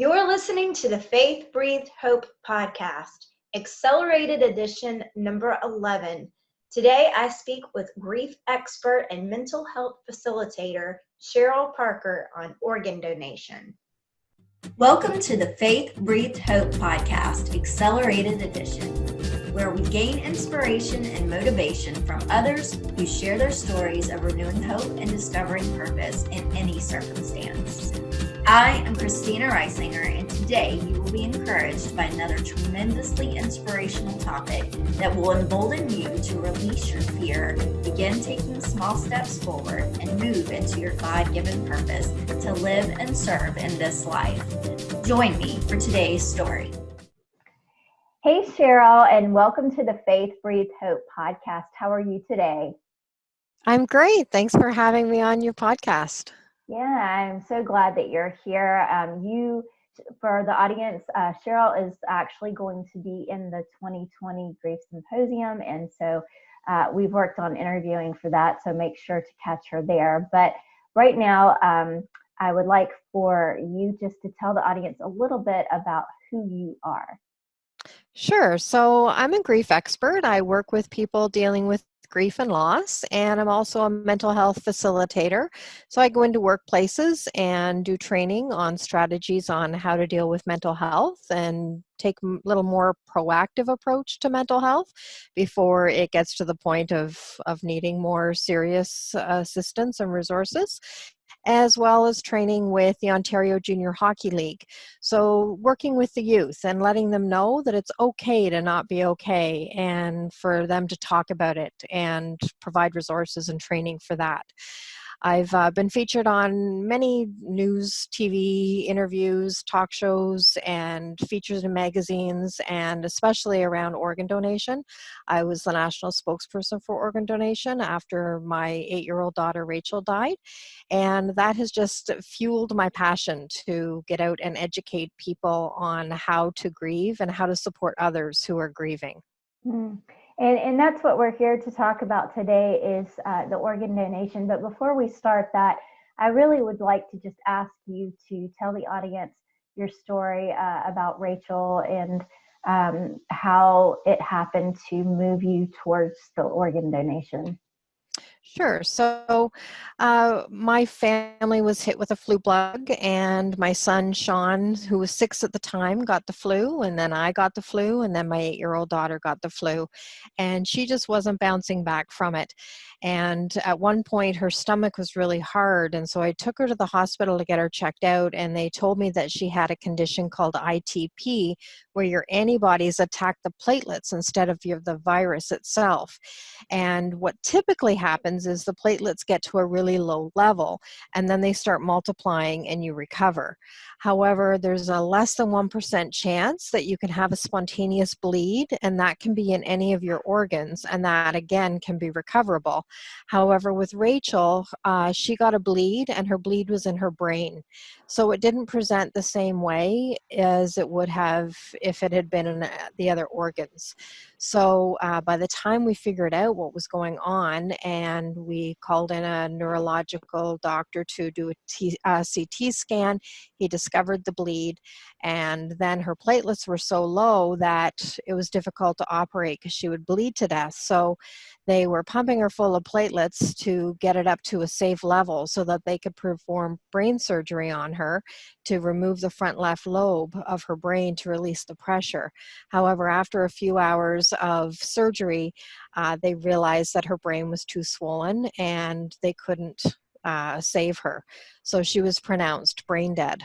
You're listening to the Faith Breathed Hope podcast, Accelerated Edition number 11. Today I speak with grief expert and mental health facilitator Cheryl Parker on organ donation. Welcome to the Faith Breathed Hope podcast, Accelerated Edition, where we gain inspiration and motivation from others who share their stories of renewing hope and discovering purpose in any circumstance. I am Christina Reisinger, and today you will be encouraged by another tremendously inspirational topic that will embolden you to release your fear, begin taking small steps forward, and move into your God-given purpose to live and serve in this life. Join me for today's story. Hey, Cheryl, and welcome to the Faith Breathed Hope podcast. How are you today? I'm great. Thanks for having me on your podcast. Yeah, I'm so glad that you're here. For the audience, Cheryl is actually going to be in the 2020 Grief Symposium, and so we've worked on interviewing for that, so make sure to catch her there. But right now, I would like for you just to tell the audience a little bit about who you are. Sure. So I'm a grief expert. I work with people dealing with grief and loss, and I'm also a mental health facilitator. So I go into workplaces and do training on strategies on how to deal with mental health and take a little more proactive approach to mental health before it gets to the point of needing more serious assistance and resources, as well as training with the Ontario Junior Hockey League. So working with the youth and letting them know that it's okay to not be okay, and for them to talk about it and provide resources and training for that. I've been featured on many news, TV interviews, talk shows, and features in magazines, and especially around organ donation. I was the national spokesperson for organ donation after my 8-year-old daughter Rachel died, and that has just fueled my passion to get out and educate people on how to grieve and how to support others who are grieving. And that's what we're here to talk about today is the organ donation. But before we start that, I really would like to just ask you to tell the audience your story about Rachel and how it happened to move you towards the organ donation. Sure. So my family was hit with a flu bug, and my son, Sean, who was 6 at the time, got the flu, and then I got the flu, and then my 8-year-old daughter got the flu, and she just wasn't bouncing back from it. And at one point, her stomach was really hard, and so I took her to the hospital to get her checked out, and they told me that she had a condition called ITP, where your antibodies attack the platelets instead of the virus itself. And what typically happens is the platelets get to a really low level, and then they start multiplying and you recover. However, there's a less than 1% chance that you can have a spontaneous bleed, and that can be in any of your organs, and that again can be recoverable. However, with Rachel, she got a bleed, and her bleed was in her brain. So it didn't present the same way as it would have if it had been in the other organs. So by the time we figured out what was going on, and we called in a neurological doctor to do a CT scan, he discovered the bleed, and then her platelets were so low that it was difficult to operate because she would bleed to death. So they were pumping her full of platelets to get it up to a safe level so that they could perform brain surgery on her to remove the front left lobe of her brain to release the pressure. However, after a few hours of surgery, they realized that her brain was too swollen and they couldn't save her. So she was pronounced brain dead.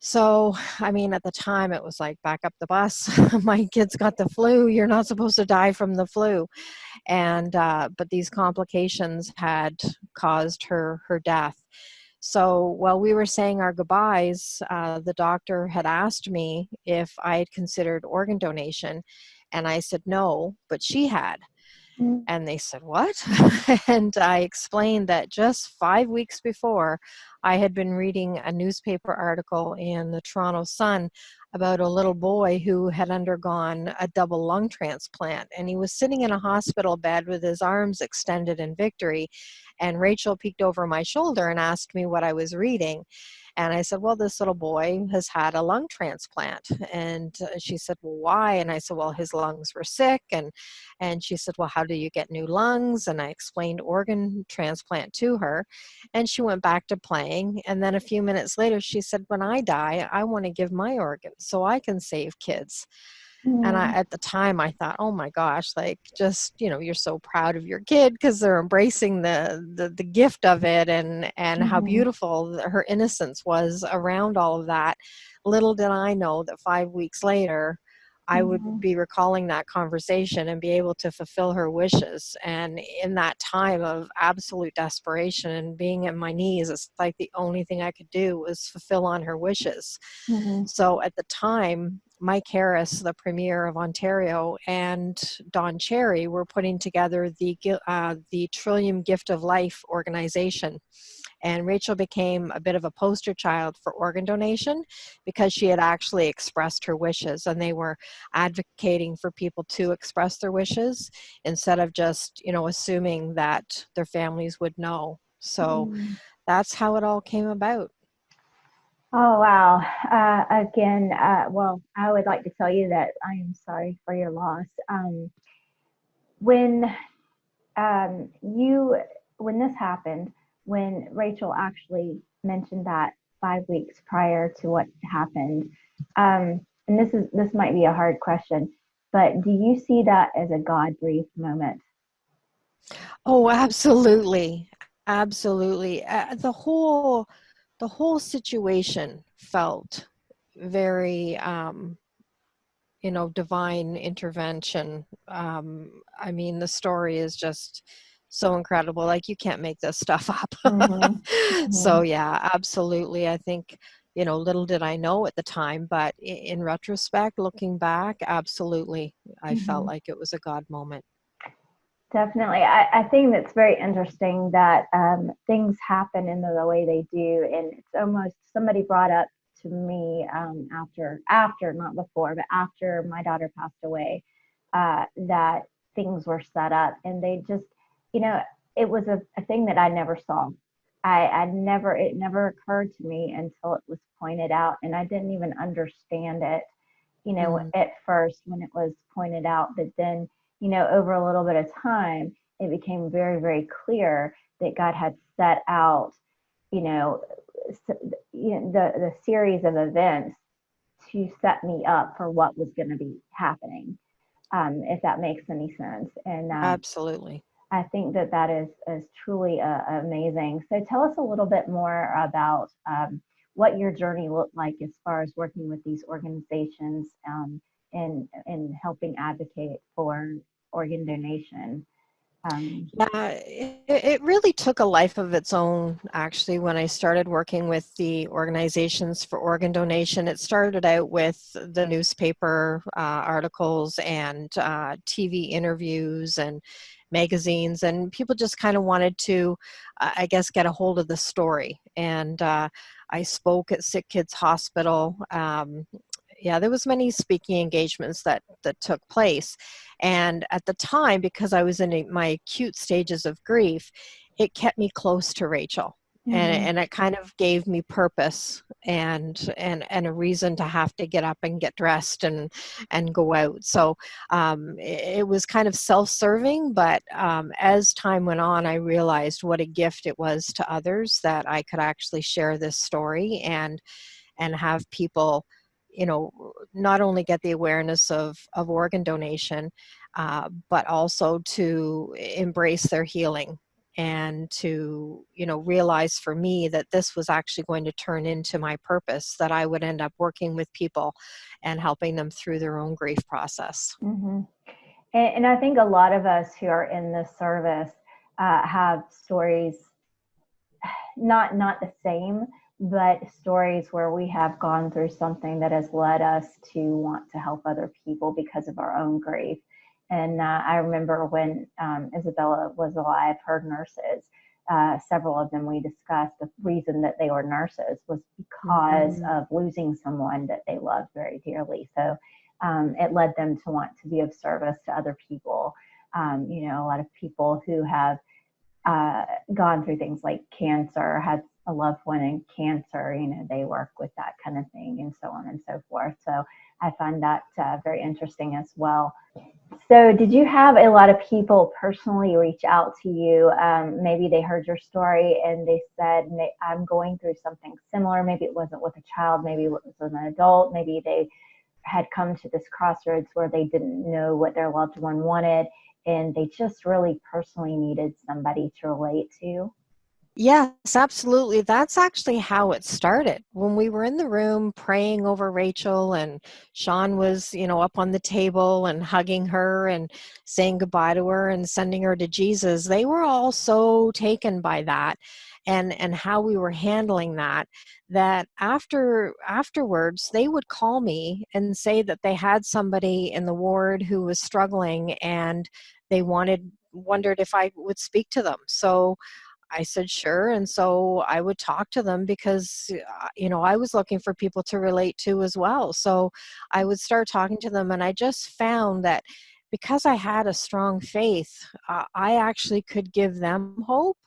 So, I mean, at the time it was like, back up the bus. My kid's got the flu. You're not supposed to die from the flu. And, but these complications had caused her death. So while we were saying our goodbyes, the doctor had asked me if I had considered organ donation. And I said no, but she had. And they said, what? And I explained that just 5 weeks before, I had been reading a newspaper article in the Toronto Sun about a little boy who had undergone a double lung transplant. And he was sitting in a hospital bed with his arms extended in victory. And Rachel peeked over my shoulder and asked me what I was reading. And I said, well, this little boy has had a lung transplant. And she said, well, why? And I said, well, his lungs were sick. And she said, well, how do you get new lungs? And I explained organ transplant to her. And she went back to playing. And then a few minutes later, she said, when I die, I want to give my organs so I can save kids. And Mm-hmm. at the time I thought, oh my gosh, like just, you're so proud of your kid because they're embracing the gift of it, and how Mm-hmm. beautiful her innocence was around all of that. Little did I know that 5 weeks later, I would Mm-hmm. be recalling that conversation and be able to fulfill her wishes. And in that time of absolute desperation and being at my knees, it's like the only thing I could do was fulfill on her wishes. Mm-hmm. So at the time, Mike Harris, the Premier of Ontario, and Don Cherry were putting together the Trillium Gift of Life organization. And Rachel became a bit of a poster child for organ donation because she had actually expressed her wishes, and they were advocating for people to express their wishes instead of just, assuming that their families would know. So Mm-hmm. that's how it all came about. Oh, wow. Again, well, I would like to tell you that I am sorry for your loss. When you when this happened, when Rachel actually mentioned that 5 weeks prior to what happened, and this might be a hard question, but do you see that as a God breathed moment? Oh, absolutely. Absolutely. The whole situation felt very, divine intervention. I mean, the story is just so incredible. Like, you can't make this stuff up. Mm-hmm. Mm-hmm. So, yeah, absolutely. I think, little did I know at the time, but in retrospect, looking back, absolutely, I felt Mm-hmm. like it was a God moment. Definitely. I think that's very interesting that things happen in the way they do. And it's almost somebody brought up to me after, not before, but after my daughter passed away, that things were set up and they just, you know, it was a thing that I never saw. It never occurred to me until it was pointed out. And I didn't even understand it, Mm, at first when it was pointed out. But then, over a little bit of time, it became very, very clear that God had set out, you know, the series of events to set me up for what was going to be happening, if that makes any sense. And absolutely. I think that is truly amazing. So tell us a little bit more about what your journey looked like as far as working with these organizations, and helping advocate for organ donation. Um, Yeah, it really took a life of its own, actually, when I started working with the organizations for organ donation. It started out with the newspaper articles and TV interviews and magazines, and people just kind of wanted to, I guess, get a hold of the story. And I spoke at Sick Kids Hospital. Yeah, there was many speaking engagements that took place. And at the time, because I was in my acute stages of grief, it kept me close to Rachel. mhm, And it kind of gave me purpose and a reason to have to get up and get dressed and go out. So it was kind of self-serving, but as time went on, I realized what a gift it was to others that I could actually share this story and have people, not only get the awareness of organ donation, but also to embrace their healing and to, realize for me that this was actually going to turn into my purpose, that I would end up working with people and helping them through their own grief process. mhm. And I think a lot of us who are in this service have stories, not the same, but stories where we have gone through something that has led us to want to help other people because of our own grief. And I remember when Isabella was alive, her nurses, several of them, we discussed the reason that they were nurses was because Mhm. of losing someone that they loved very dearly. So it led them to want to be of service to other people. A lot of people who have uh, gone through things like cancer, had a loved one in cancer, they work with that kind of thing and so on and so forth. So I find that very interesting as well. So did you have a lot of people personally reach out to you? Maybe they heard your story and they said, I'm going through something similar. Maybe it wasn't with a child, maybe it was with an adult, maybe they had come to this crossroads where they didn't know what their loved one wanted and they just really personally needed somebody to relate to. Yes, absolutely. That's actually how it started. When we were in the room praying over Rachel and Sean was, up on the table and hugging her and saying goodbye to her and sending her to Jesus, they were all so taken by that and how we were handling that afterwards they would call me and say that they had somebody in the ward who was struggling and they wondered if I would speak to them. So I said, sure. And so I would talk to them because, I was looking for people to relate to as well. So I would start talking to them. And I just found that because I had a strong faith, I actually could give them hope.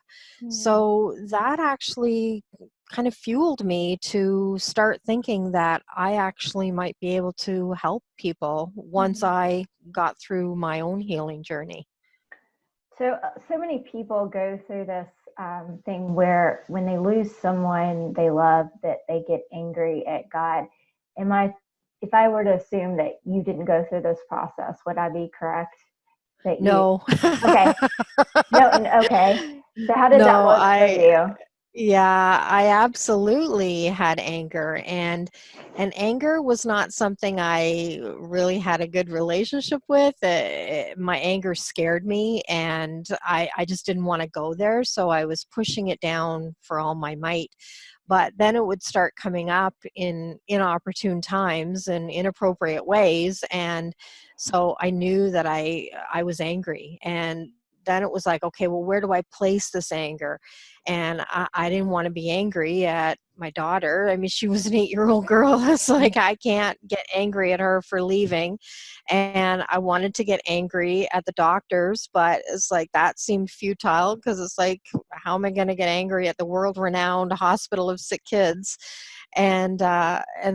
So that actually kind of fueled me to start thinking that I actually might be able to help people once I got through my own healing journey. So many people go through this thing where when they lose someone they love, that they get angry at God. If I were to assume that you didn't go through this process, would I be correct? No. Okay. No, and okay. So how did that No, work for you? I absolutely had anger and anger was not something I really had a good relationship with. My anger scared me and I just didn't want to go there. So I was pushing it down for all my might. But then it would start coming up in inopportune times and inappropriate ways. And so I knew that I was angry. And then it was like, okay, well, where do I place this anger? And I didn't want to be angry at my daughter. I mean, she was an 8-year-old girl. It's like, I can't get angry at her for leaving. And I wanted to get angry at the doctors, but it's like, that seemed futile because it's like, how am I going to get angry at the world-renowned hospital of sick kids? And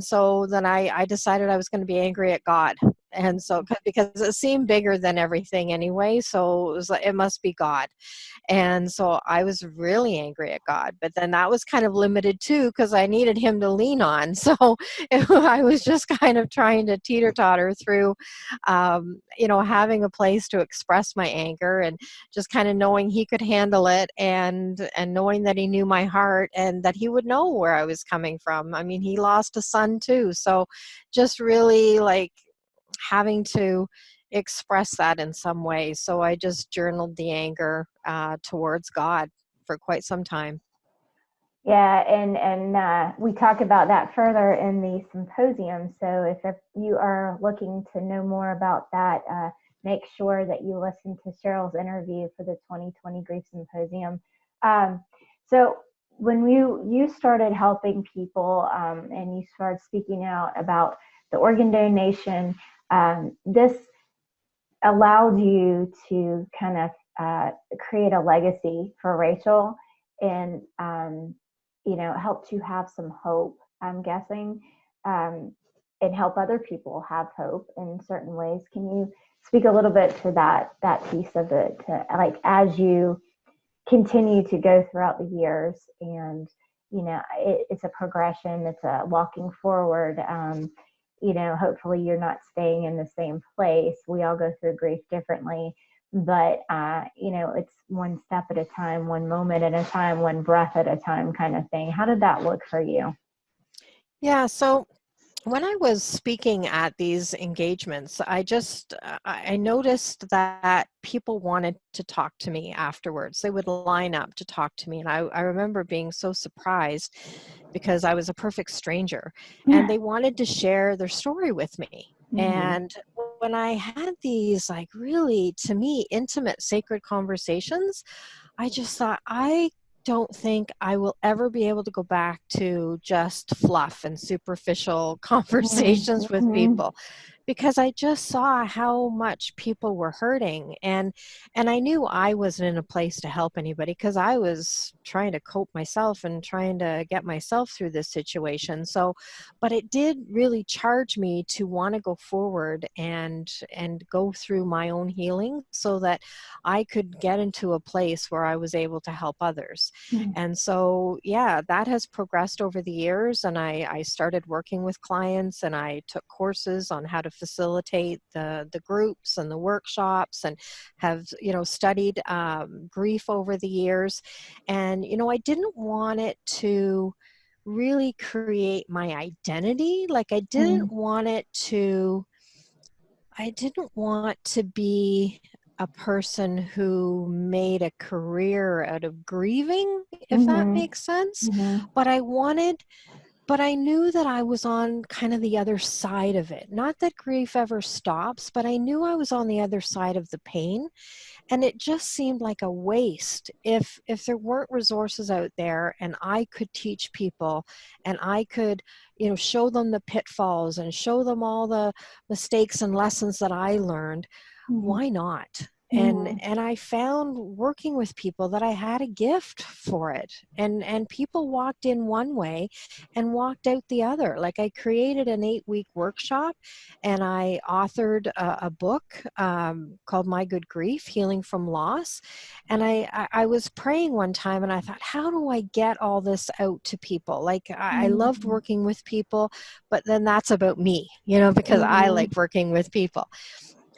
so then I decided I was going to be angry at God. And so, because it seemed bigger than everything anyway, so it was like, it must be God. And so I was really angry at God, but then that was kind of limited too because I needed him to lean on. So I was just kind of trying to teeter-totter through, having a place to express my anger and just kind of knowing he could handle it and knowing that he knew my heart and that he would know where I was coming from. I mean, he lost a son too. So just really like having to express that in some way. So I just journaled the anger towards God for quite some time. Yeah, and we talk about that further in the symposium. So if you are looking to know more about that, make sure that you listen to Cheryl's interview for the 2020 Grief Symposium. So when you started helping people and you started speaking out about the organ donation, this allowed you to kind of create a legacy for Rachel and helped you have some hope, I'm guessing, and help other people have hope in certain ways. Can you speak a little bit to that piece of it, like as you continue to go throughout the years and it's a progression, it's a walking forward. Hopefully you're not staying in the same place. We all go through grief differently, but it's one step at a time, one moment at a time, one breath at a time kind of thing. How did that look for you? Yeah, so when I was speaking at these engagements, I noticed that people wanted to talk to me afterwards. They would line up to talk to me. And I remember being so surprised because I was a perfect stranger and they wanted to share their story with me. And when I had these like really, to me, intimate, sacred conversations, I just thought, I don't think I will ever be able to go back to just fluff and superficial conversations with people. because I just saw how much people were hurting, and I knew I wasn't in a place to help anybody because I was trying to cope myself and trying to get myself through this situation. So, but it did really charge me to want to go forward and go through my own healing so that I could get into a place where I was able to help others. Mhm. And so, yeah, that has progressed over the years, and I started working with clients, and I took courses on how to facilitate the groups and the workshops, and have, studied grief over the years. And, I didn't want it to really create my identity. Like, I didn't want to be a person who made a career out of grieving, if that Mhm. makes sense. Mhm. But I knew that I was on kind of the other side of it. Not that grief ever stops, but I knew I was on the other side of the pain. And it just seemed like a waste if there weren't resources out there and I could teach people, and I could, show them the pitfalls and show them all the mistakes and lessons that I learned. Mhm. Why not? and Mhm. and I found working with people that I had a gift for it, and people walked in one way and walked out the other. Like, I created an 8-week workshop, and I authored a book called My Good Grief: Healing from Loss. And I was praying one time, and I thought, how do I get all this out to people? Like, I loved Mhm. working with people, but then that's about me, because I Mhm. like working with people.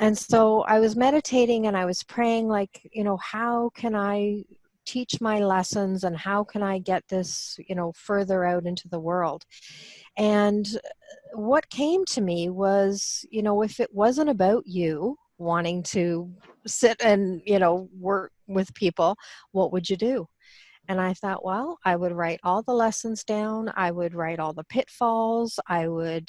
And so I was meditating, and I was praying, like, how can I teach my lessons, and how can I get this, further out into the world? And what came to me was, if it wasn't about you wanting to sit and, work with people, what would you do? And I thought, well, I would write all the lessons down. I would write all the pitfalls. I would,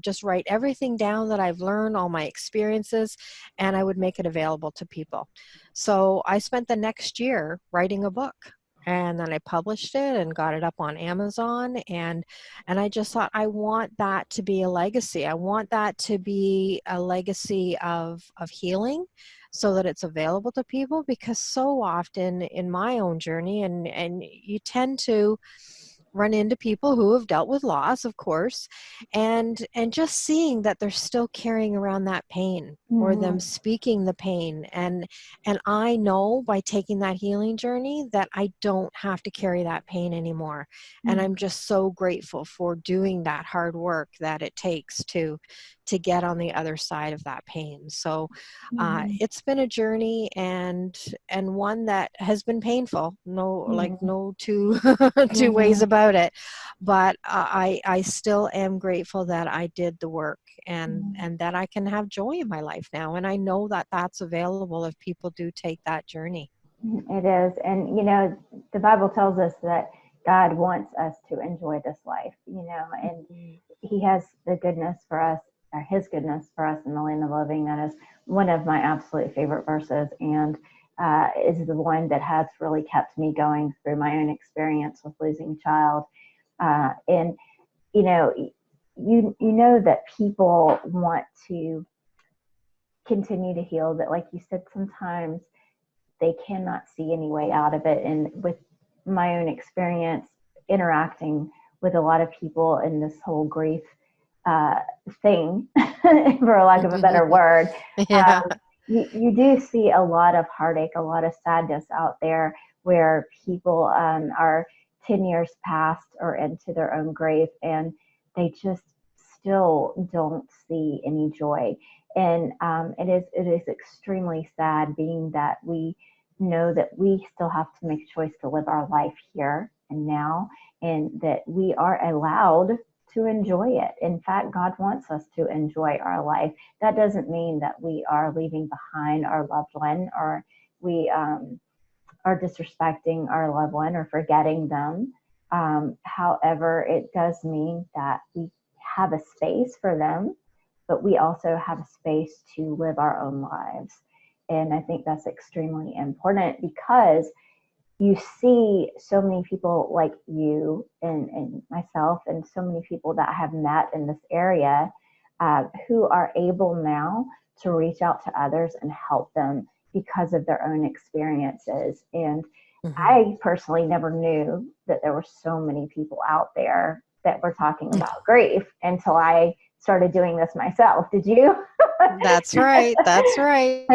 just write everything down that I've learned, all my experiences, and I would make it available to people. So I spent the next year writing a book. And then I published it and got it up on Amazon. And I just thought, I want that to be a legacy. I want that to be a legacy of healing, so that it's available to people. Because so often in my own journey, and you tend to run into people who have dealt with loss, of course, and just seeing that they're still carrying around that pain, or them Mhm. speaking the pain. And I know, by taking that healing journey, that I don't have to carry that pain anymore. And I'm Mhm. just so grateful for doing that hard work that it takes to get on the other side of that pain. So Mhm. it's been a journey, and one that has been painful. Mhm. No two two ways Mhm. about it. But I still am grateful that I did the work, Mhm. and that I can have joy in my life now. And I know that that's available if people do take that journey. It is. And, the Bible tells us that God wants us to enjoy this life, and Mhm. He has the goodness for us, or His goodness for us in the land of the living. That is one of my absolute favorite verses, and is the one that has really kept me going through my own experience with losing a child. And, you know, you know that people want to continue to heal, that, like you said, sometimes they cannot see any way out of it. And with my own experience interacting with a lot of people in this whole grief uh, thing, for lack of a better word, Yeah. you do see a lot of heartache, a lot of sadness out there, where people are 10 years past or into their own grave, and they just still don't see any joy. And it is extremely sad, being that we know that we still have to make a choice to live our life here and now, and that we are allowed to enjoy it. In fact, God wants us to enjoy our life. That doesn't mean that we are leaving behind our loved one, or we are disrespecting our loved one or forgetting them. However, it does mean that we have a space for them, but we also have a space to live our own lives. And I think that's extremely important, because you see so many people like you and myself, and so many people that I have met in this area, who are able now to reach out to others and help them because of their own experiences. And I personally never knew that there were so many people out there that were talking about grief until I started doing this myself. Did you? That's right. That's right.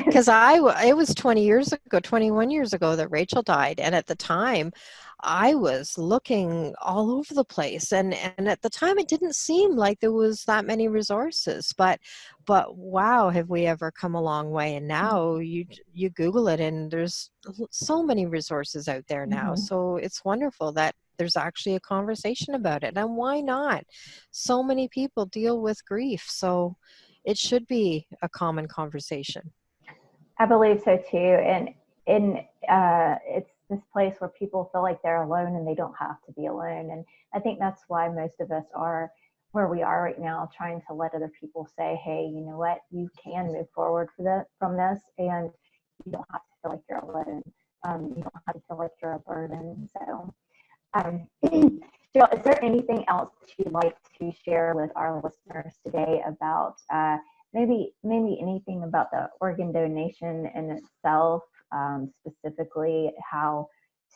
Because it was 21 years ago that Rachel died. And at the time, I was looking all over the place. And at the time, it didn't seem like there was that many resources. But wow, have we ever come a long way. And now you Google it and there's so many resources out there now. So it's wonderful that there's actually a conversation about it. And why not? So many people deal with grief. So it should be a common conversation. I believe so too. And it's this place where people feel like they're alone and they don't have to be alone. And I think that's why most of us are where we are right now, trying to let other people say, hey, you know what, you can move forward from this, and you don't have to feel like you're alone. You don't have to feel like you're a burden. So, Cheryl, is there anything else that you'd like to share with our listeners today about maybe anything about the organ donation in itself, specifically how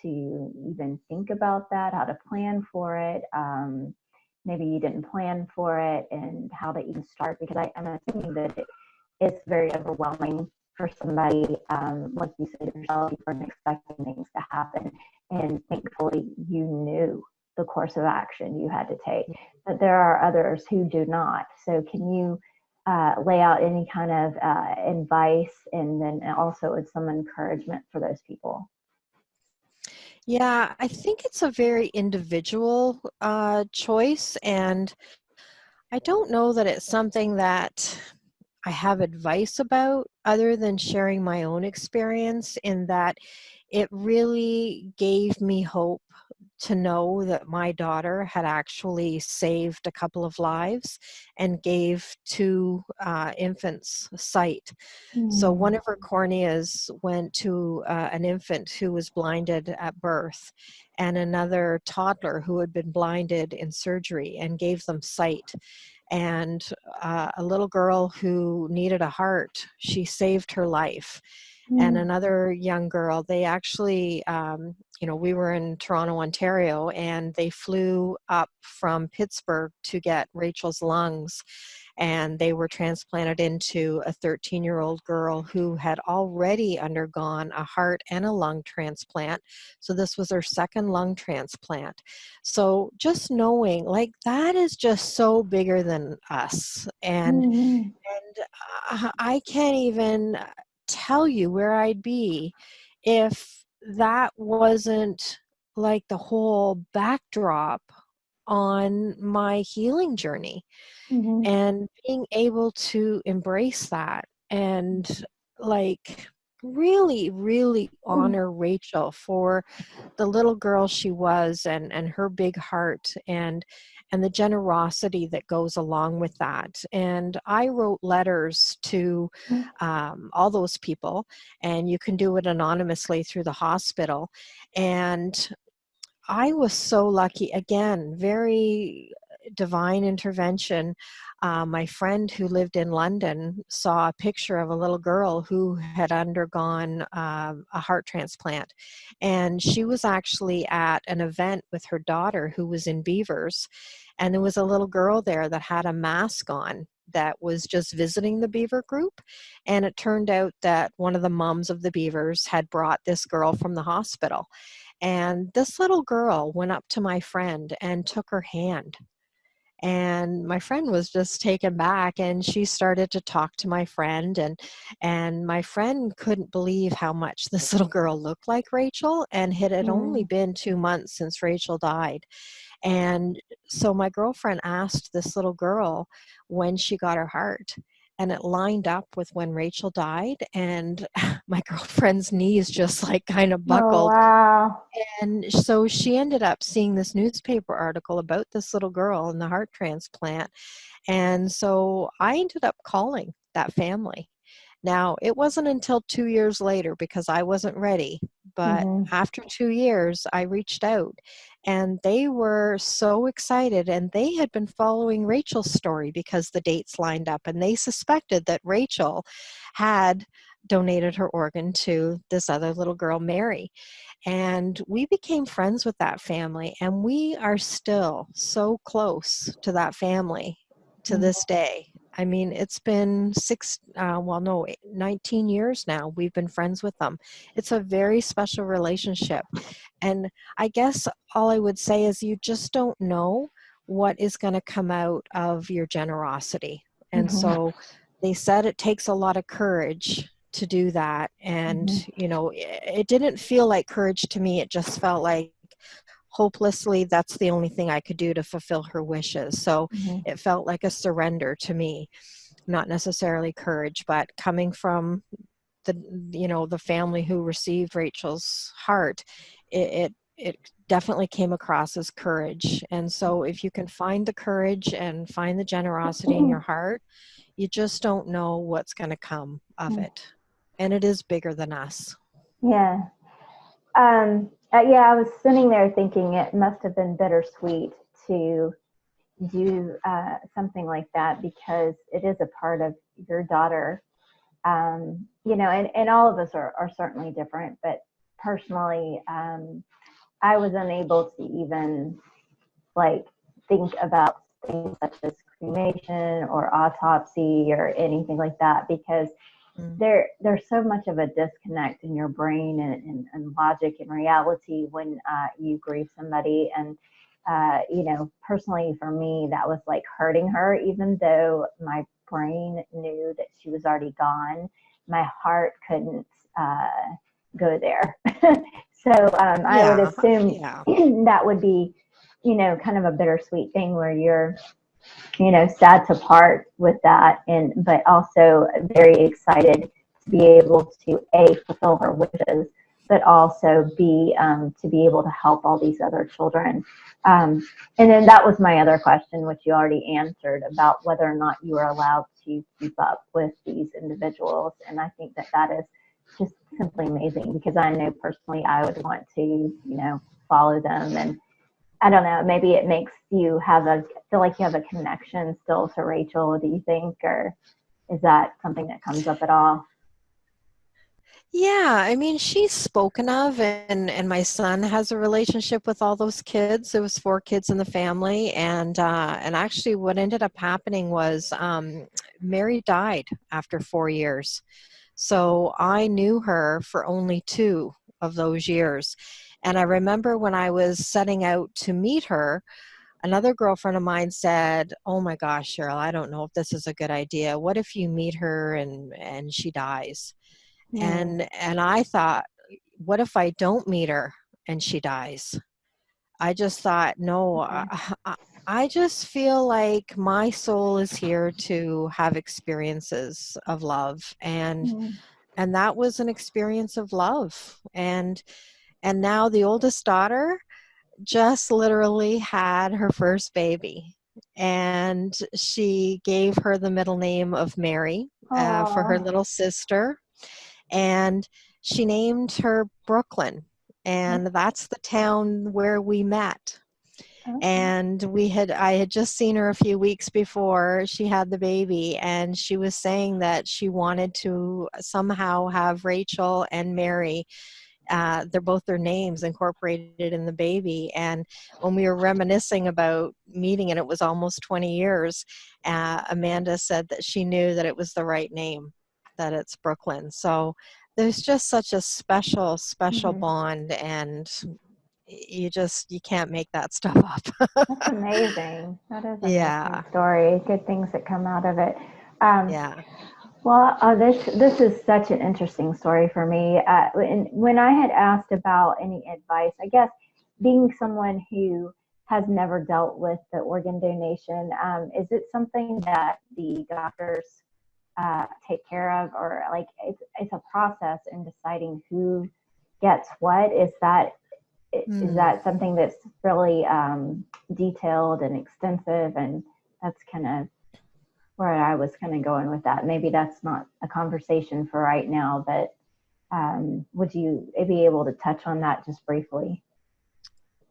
to even think about that, how to plan for it? Maybe you didn't plan for it, and how to even start, because I'm assuming that it's very overwhelming for somebody, like you said yourself, you weren't expecting things to happen, and thankfully you knew the course of action you had to take. But there are others who do not. So can you lay out any kind of advice, and then also with some encouragement for those people? Yeah, I think it's a very individual choice, and I don't know that it's something that I have advice about other than sharing my own experience, in that it really gave me hope to know that my daughter had actually saved a couple of lives and gave two infants sight. So one of her corneas went to an infant who was blinded at birth, and another toddler who had been blinded in surgery, and gave them sight. And a little girl who needed a heart, she saved her life. And another young girl, they actually, we were in Toronto, Ontario, and they flew up from Pittsburgh to get Rachel's lungs. And they were transplanted into a 13-year-old girl who had already undergone a heart and a lung transplant. So this was her second lung transplant. So just knowing, like, that is just so bigger than us. And I can't even tell you where I'd be if that wasn't like the whole backdrop on my healing journey. And being able to embrace that and, like, really, really honor Rachel for the little girl she was, and her big heart, and the generosity that goes along with that. And I wrote letters to all those people, and you can do it anonymously through the hospital. And I was so lucky, again, very divine intervention. My friend who lived in London saw a picture of a little girl who had undergone a heart transplant. And she was actually at an event with her daughter who was in Beavers. And there was a little girl there that had a mask on that was just visiting the Beaver group. And it turned out that one of the moms of the Beavers had brought this girl from the hospital. And this little girl went up to my friend and took her hand. And my friend was just taken back, and she started to talk to my friend, and my friend couldn't believe how much this little girl looked like Rachel, and it had only been 2 months since Rachel died. And so my girlfriend asked this little girl when she got her heart, and it lined up with when Rachel died, and my girlfriend's knees just like kind of Oh, buckled. wow. And so she ended up seeing this newspaper article about this little girl and the heart transplant. And so I ended up calling that family. Now, it wasn't until 2 years later, because I wasn't ready, But Mm-hmm. after 2 years, I reached out and they were so excited. And they had been following Rachel's story because the dates lined up. And they suspected that Rachel had donated her organ to this other little girl, Mary. And we became friends with that family. And we are still so close to that family to Mm-hmm. this day. I mean, it's been 19 years now. We've been friends with them. It's a very special relationship. And I guess all I would say is you just don't know what is going to come out of your generosity. And Mm-hmm. so they said it takes a lot of courage to do that. And, Mm-hmm. it didn't feel like courage to me. It just felt like hopelessly that's the only thing I could do to fulfill her wishes. So Mm-hmm. it felt like a surrender to me, not necessarily courage, but coming from the family who received Rachel's heart, it definitely came across as courage. And so if you can find the courage and find the generosity in your heart, you just don't know what's going to come of it. And it is bigger than us. Yeah. Yeah, I was sitting there thinking it must have been bittersweet to do something like that because it is a part of your daughter. And all of us are certainly different, but personally, I was unable to even like think about things such as cremation or autopsy or anything like that because Mm. there's so much of a disconnect in your brain and logic and reality when you grieve somebody. And personally for me, that was like hurting her, even though my brain knew that she was already gone. My heart couldn't go there. So I would Yeah, assume yeah. that would be, kind of a bittersweet thing where you're sad to part with that, but also very excited to be able to fulfill her wishes, but also to be able to help all these other children. And then that was my other question, which you already answered about whether or not you are allowed to keep up with these individuals. And I think that is just simply amazing because I know personally I would want to, follow them. And I don't know, maybe it makes you feel like you have a connection still to Rachel, do you think? Or is that something that comes up at all? Yeah, I mean, she's spoken of, and my son has a relationship with all those kids. There was 4 kids in the family, and actually, what ended up happening was Mary died after 4 years. So I knew her for only 2 of those years, and I remember when I was setting out to meet her, another girlfriend of mine said, "Oh my gosh, Cheryl, I don't know if this is a good idea. What if you meet her and she dies?" Hmm. And I thought, what if I don't meet her and she dies? I just thought, no, Okay. I just feel like my soul is here to have experiences of love, Hmm. and that was an experience of love. And now the oldest daughter just literally had her first baby, and she gave her the middle name of Mary for her Oh, little sister, and she named her Brooklyn, and that's the town where we met. okay. And I had just seen her a few weeks before she had the baby, and she was saying that she wanted to somehow have Rachel and Mary, they're both their names, incorporated in the baby. And when we were reminiscing about meeting, and it was almost 20 years, Amanda said that she knew that it was the right name, that it's Brooklyn. So there's just such a special Hmm. bond, and you can't make that stuff up. That's amazing. That is an amazing Yeah, story. Good things that come out of it. Um, yeah. Well, this is such an interesting story for me. When I had asked about any advice, I guess being someone who has never dealt with the organ donation, is it something that the doctors take care of, or like it's a process in deciding who gets what? Is Hmm. that something that's really detailed and extensive, and that's kind of where I was kind of going with that. Maybe that's not a conversation for right now, but Would you be able to touch on that just briefly?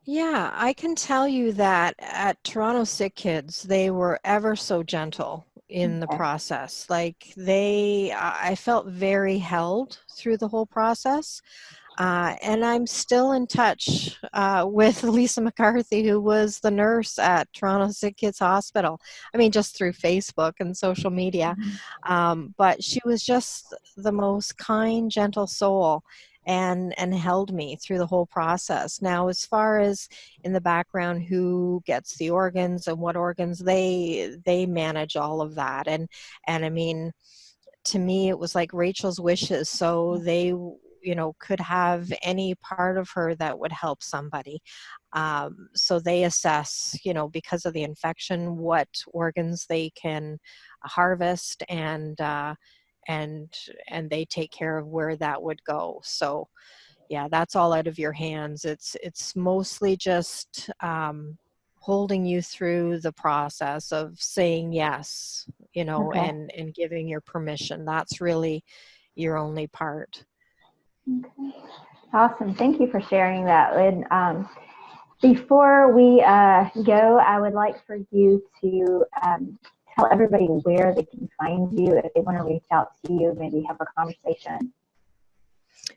Yeah, I can tell you that at Toronto Sick Kids, they were ever so gentle in the Okay. process. Like I felt very held through the whole process. And I'm still in touch with Lisa McCarthy, who was the nurse at Toronto Sick Kids Hospital. I mean, just through Facebook and social media. But she was just the most kind, gentle soul and held me through the whole process. Now, as far as in the background, who gets the organs and what organs, they manage all of that. And I mean, to me, it was like Rachel's wishes. So they, could have any part of her that would help somebody. So they assess, because of the infection, what organs they can harvest, and they take care of where that would go. So yeah, that's all out of your hands. It's mostly just holding you through the process of saying yes, Okay. and giving your permission. That's really your only part. Okay. Awesome. Thank you for sharing that. And before we go, I would like for you to tell everybody where they can find you if they want to reach out to you, maybe have a conversation.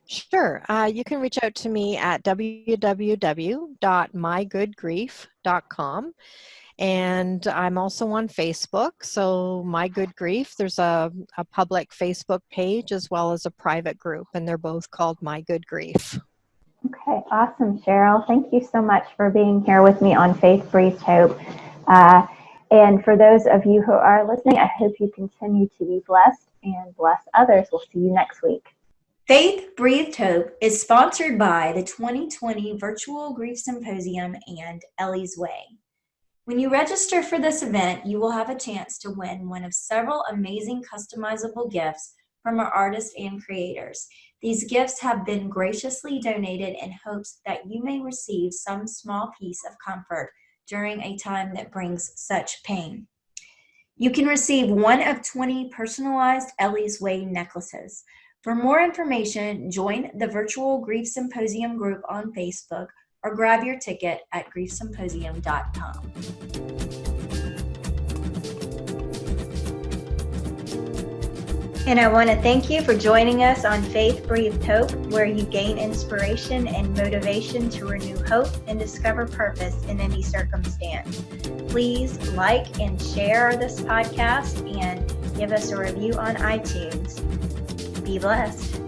Sure. You can reach out to me at www.mygoodgrief.com. And I'm also on Facebook. So My Good Grief, there's a public Facebook page as well as a private group, and they're both called My Good Grief. Okay, awesome, Cheryl. Thank you so much for being here with me on Faith Breathes Hope. And for those of you who are listening, I hope you continue to be blessed and bless others. We'll see you next week. Faith Breathed Hope is sponsored by the 2020 Virtual Grief Symposium and Ellie's Way. When you register for this event, you will have a chance to win one of several amazing customizable gifts from our artists and creators. These gifts have been graciously donated in hopes that you may receive some small piece of comfort during a time that brings such pain. You can receive one of 20 personalized Ellie's Way necklaces. For more information, join the Virtual Grief Symposium group on Facebook or grab your ticket at griefsymposium.com. And I want to thank you for joining us on Faith Breathed Hope, where you gain inspiration and motivation to renew hope and discover purpose in any circumstance. Please like and share this podcast and give us a review on iTunes. Be blessed.